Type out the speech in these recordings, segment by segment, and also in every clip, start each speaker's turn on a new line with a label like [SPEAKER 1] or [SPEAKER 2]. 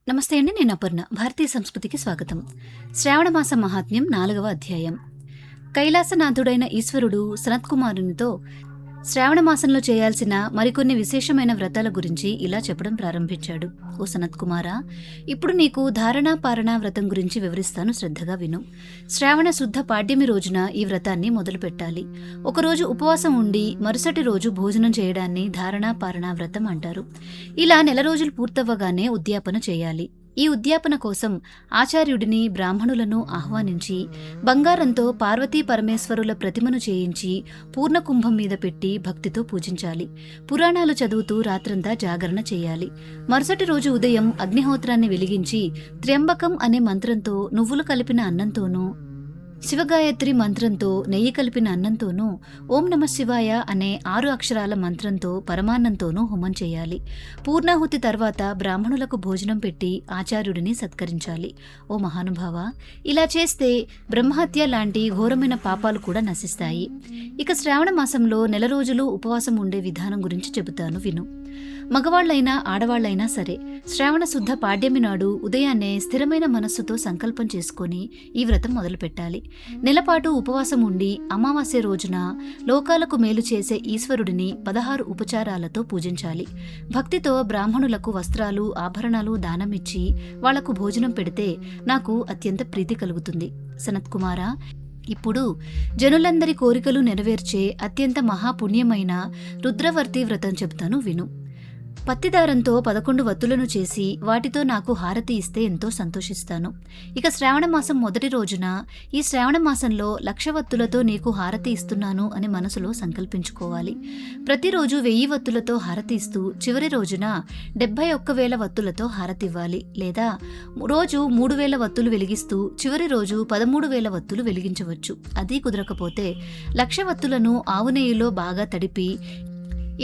[SPEAKER 1] నమస్తే అండి. నేను అపర్ణ. భారతీయ సంస్కృతికి స్వాగతం. శ్రావణమాస మహాత్మ్యం 4వ అధ్యాయం. కైలాసనాథుడైన ఈశ్వరుడు సనత్కుమారునితో శ్రావణమాసంలో చేయాల్సిన మరికొన్ని విశేషమైన వ్రతాల గురించి ఇలా చెప్పడం ప్రారంభించాడు. ఓ సనత్కుమారా, ఇప్పుడు నీకు ధారణా పారణా వ్రతం గురించి వివరిస్తాను, శ్రద్ధగా విను. శ్రావణ శుద్ధ పాడ్యమి రోజున ఈ వ్రతాన్ని మొదలు పెట్టాలి. ఒకరోజు ఉపవాసం ఉండి మరుసటి రోజు భోజనం చేయడాన్ని ధారణా పారణా వ్రతం అంటారు. ఇలా నెల రోజులు పూర్తవ్వగానే ఉద్యాపన చేయాలి. ఈ ఉద్యాపన కోసం ఆచార్యుడిని బ్రాహ్మణులను ఆహ్వానించి బంగారంతో పార్వతీ పరమేశ్వరుల ప్రతిమను చేయించి పూర్ణకుంభం మీద పెట్టి భక్తితో పూజించాలి. పురాణాలు చదువుతూ రాత్రంతా జాగరణ చేయాలి. మరుసటి రోజు ఉదయం అగ్నిహోత్రాన్ని వెలిగించి త్ర్యంబకం అనే మంత్రంతో నువ్వులు కలిపిన అన్నంతోనూ, శివగాయత్రి మంత్రంతో నెయ్యి కలిపిన అన్నంతోనూ, ఓం నమ శివాయ అనే 6 అక్షరాల మంత్రంతో పరమాన్నంతోనూ హోమం చేయాలి. పూర్ణాహుతి తర్వాత బ్రాహ్మణులకు భోజనం పెట్టి ఆచార్యుడిని సత్కరించాలి. ఓ మహానుభావ, ఇలా చేస్తే బ్రహ్మహత్య లాంటి ఘోరమైన పాపాలు కూడా నశిస్తాయి. ఇక శ్రావణ మాసంలో నెల రోజులు ఉపవాసం ఉండే విధానం గురించి చెబుతాను, విను. మగవాళ్లైనా ఆడవాళ్లైనా సరే శ్రావణ శుద్ధ పాడ్యమి నాడు ఉదయాన్నే స్థిరమైన మనస్సుతో సంకల్పం చేసుకుని ఈ వ్రతం మొదలుపెట్టాలి. నెలపాటు ఉపవాసం ఉండి అమావాస్య రోజున లోకాలకు మేలు చేసే ఈశ్వరుడిని 16 ఉపచారాలతో పూజించాలి. భక్తితో బ్రాహ్మణులకు వస్త్రాలు ఆభరణాలు దానమిచ్చి వాళ్లకు భోజనం పెడితే నాకు అత్యంత ప్రీతి కలుగుతుంది. సనత్కుమారా, ఇప్పుడు జనులందరి కోరికలు నెరవేర్చే అత్యంత మహాపుణ్యమైన రుద్రవర్తి వ్రతం చెబుతాను, విను. పత్తిదారంతో 11 వత్తులను చేసి వాటితో నాకు హారతి ఇస్తే ఎంతో సంతోషిస్తాను. ఇక శ్రావణమాసం మొదటి రోజున ఈ శ్రావణమాసంలో 1,00,000 వత్తులతో నీకు హారతి ఇస్తున్నాను అని మనసులో సంకల్పించుకోవాలి. ప్రతిరోజు 1000 వత్తులతో హారతి ఇస్తూ చివరి రోజున 71,000 వత్తులతో హారతివ్వాలి. లేదా రోజు 3,000 వత్తులు వెలిగిస్తూ చివరి రోజు 13,000 వత్తులు వెలిగించవచ్చు. అది కుదరకపోతే 1,00,000 వత్తులను ఆవు నెయ్యిలో బాగా తడిపి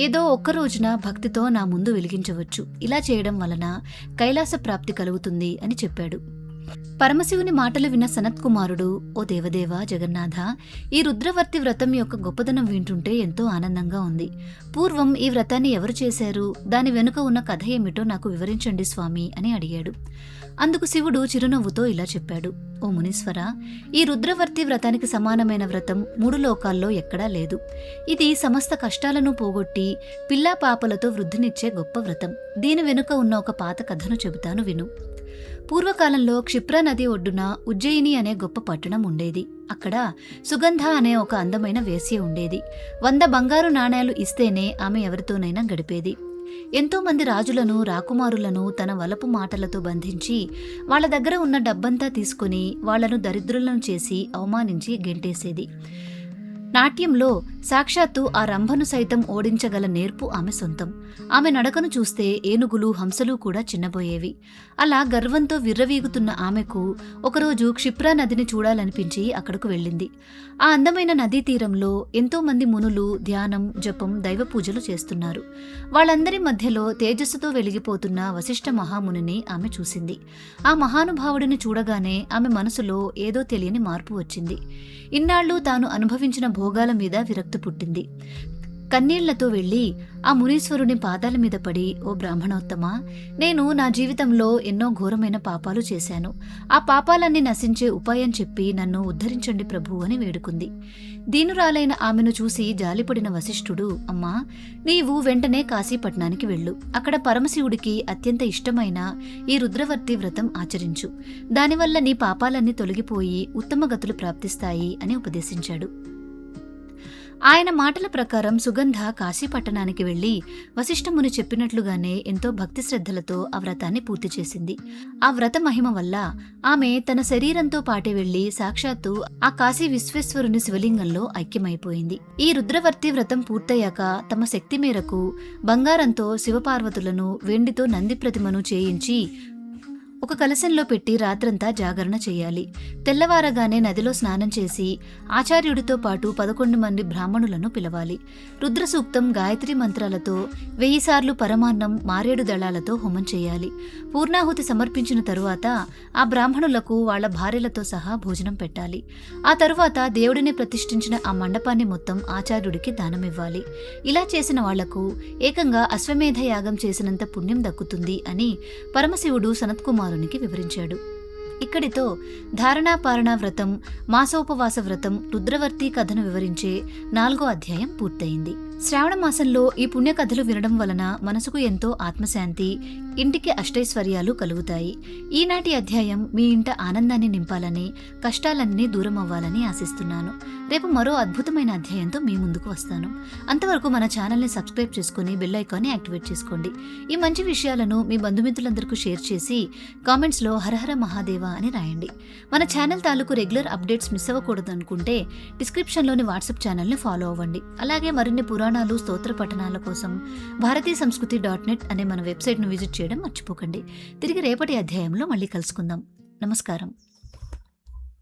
[SPEAKER 1] ఏదో ఒక్క రోజున భక్తితో నా ముందు వెలిగించవచ్చు. ఇలా చేయడం వలన కైలాస ప్రాప్తి కలుగుతుంది అని చెప్పాడు. పరమశివుని మాటలు విన్న సనత్కుమారుడు, ఓ దేవదేవ జగన్నాథ, ఈ రుద్రవర్తి వ్రతం యొక్క గొప్పదనం వింటుంటే ఎంతో ఆనందంగా ఉంది. పూర్వం ఈ వ్రతాన్ని ఎవరు చేశారు, దాని వెనుక ఉన్న కథ ఏమిటో నాకు వివరించండి స్వామి అని అడిగాడు. అందుకు శివుడు చిరునవ్వుతో ఇలా చెప్పాడు. ఓ మునీశ్వర, ఈ రుద్రవర్తి వ్రతానికి సమానమైన వ్రతం 3 లోకాల్లో ఎక్కడా లేదు. ఇది సమస్త కష్టాలను పోగొట్టి పిల్లా పాపలతో వృద్ధినిచ్చే గొప్ప వ్రతం. దీని వెనుక ఉన్న ఒక పాత కథను చెబుతాను, విను. పూర్వకాలంలో క్షిప్రా నది ఒడ్డున ఉజ్జయిని అనే గొప్ప పట్టణం ఉండేది. అక్కడ సుగంధ అనే ఒక అందమైన వేశ్య ఉండేది. 100 బంగారు నాణేలు ఇస్తేనే ఆమె ఎవరితోనైనా గడిపేది. ఎంతో మంది రాజులను రాకుమారులను తన వలపు మాటలతో బంధించి వాళ్ల దగ్గర ఉన్న డబ్బంతా తీసుకుని వాళ్లను దరిద్రులను చేసి అవమానించి గెంటేసేది. నాట్యంలో సాక్షాత్తు ఆ రంభను సైతం ఓడించగల నేర్పు ఆమె సొంతం. ఆమె నడకను చూస్తే ఏనుగులు హంసలు కూడా చిన్నబోయేవి. అలా గర్వంతో విర్రవీగుతున్న ఆమెకు ఒకరోజు క్షిప్రా నదిని చూడాలనిపించి అక్కడకు వెళ్ళింది. ఆ అందమైన నదీ తీరంలో ఎంతో మంది మునులు ధ్యానం, జపం, దైవ పూజలు చేస్తున్నారు. వాళ్ళందరి మధ్యలో తేజస్సుతో వెలిగిపోతున్న వశిష్ఠ మహామునిని ఆమె చూసింది. ఆ మహానుభావుడిని చూడగానే ఆమె మనసులో ఏదో తెలియని మార్పు వచ్చింది. ఇన్నాళ్లు తాను అనుభవించిన భోగాల మీద విరక్తి పుట్టింది. కన్నీళ్లతో వెళ్లి ఆ మునీశ్వరుని పాదాల మీద పడి, ఓ బ్రాహ్మణోత్తమా, నేను నా జీవితంలో ఎన్నో ఘోరమైన పాపాలు చేశాను. ఆ పాపాలన్నీ నశించే ఉపాయం చెప్పి నన్ను ఉద్ధరించండి ప్రభు అని వేడుకుంది. దీనురాలైన ఆమెను చూసి జాలిపడిన వశిష్ఠుడు, అమ్మా, నీవు వెంటనే కాశీపట్నానికి వెళ్ళు. అక్కడ పరమశివుడికి అత్యంత ఇష్టమైన ఈ రుద్రవర్తి వ్రతం ఆచరించు. దానివల్ల నీ పాపాలన్నీ తొలగిపోయి ఉత్తమ గతులు ప్రాప్తిస్తాయి అని ఉపదేశించాడు. ఆయన మాటల ప్రకారం సుగంధ కాశీపట్టణానికి వెళ్లి వశిష్ఠముని చెప్పినట్లుగానే ఎంతో భక్తి శ్రద్ధలతో ఆ వ్రతాన్ని పూర్తి చేసింది. ఆ వ్రత మహిమ వల్ల ఆమె తన శరీరంతో పాటే వెళ్లి సాక్షాత్తు ఆ కాశీ విశ్వేశ్వరుని శివలింగంలో ఐక్యమైపోయింది. ఈ రుద్రవర్తి వ్రతం పూర్తయ్యాక తమ శక్తి మేరకు బంగారంతో శివపార్వతులను, వెండితో నంది ప్రతిమను చేయించి ఒక కలశంలో పెట్టి రాత్రంతా జాగరణ చేయాలి. తెల్లవారగానే నదిలో స్నానం చేసి ఆచార్యుడితో పాటు 11 మంది బ్రాహ్మణులను పిలవాలి. రుద్ర సూక్తం, గాయత్రి మంత్రాలతో 1000 సార్లు పరమాన్నం, మారేడు దళాలతో హోమం చేయాలి. పూర్ణాహుతి సమర్పించిన తరువాత ఆ బ్రాహ్మణులకు వాళ్ల భార్యలతో సహా భోజనం పెట్టాలి. ఆ తరువాత దేవుడిని ప్రతిష్ఠించిన ఆ మండపాన్ని మొత్తం ఆచార్యుడికి దానమివ్వాలి. ఇలా చేసిన వాళ్లకు ఏకంగా అశ్వమేధ యాగం చేసినంత పుణ్యం దక్కుతుంది అని పరమశివుడు సనత్కుమారునికి వివరించాడు. ఇక్కడితో ధారణాపారణ వ్రతం, మాసోపవాస వ్రతం, రుద్రవర్తి కథను వివరించే 4వ అధ్యాయం పూర్తయింది. శ్రావణ మాసంలో ఈ పుణ్యకథలు వినడం వలన మనసుకు ఎంతో ఆత్మశాంతి, ఇంటికి అష్టైశ్వర్యాలు కలుగుతాయి. ఈనాటి అధ్యాయం మీ ఇంట ఆనందాన్ని నింపాలని, కష్టాలన్నీ దూరం అవ్వాలని ఆశిస్తున్నాను. రేపు మరో అద్భుతమైన అధ్యాయంతో మీ ముందుకు వస్తాను. అంతవరకు మన ఛానల్ని సబ్స్క్రైబ్ చేసుకుని బెల్ ఐకాన్ని యాక్టివేట్ చేసుకోండి. ఈ మంచి విషయాలను మీ బంధుమిత్రులందరికీ షేర్ చేసి కామెంట్స్లో హరహర మహాదేవ అని రాయండి. మన ఛానల్ తాలూకు రెగ్యులర్ అప్డేట్స్ మిస్ అవ్వకూడదు అనుకుంటే డిస్క్రిప్షన్లోని వాట్సాప్ ఛానల్ని ఫాలో అవ్వండి. అలాగే మరిన్ని పురాణాలు, స్తోత్ర పఠనాల కోసం bharatisamskruti.net అనే మన వెబ్సైట్ను విజిట్ చేయడం మర్చిపోకండి. తిరిగి రేపటి అధ్యాయంలో మళ్ళీ కలుసుకుందాం. నమస్కారం.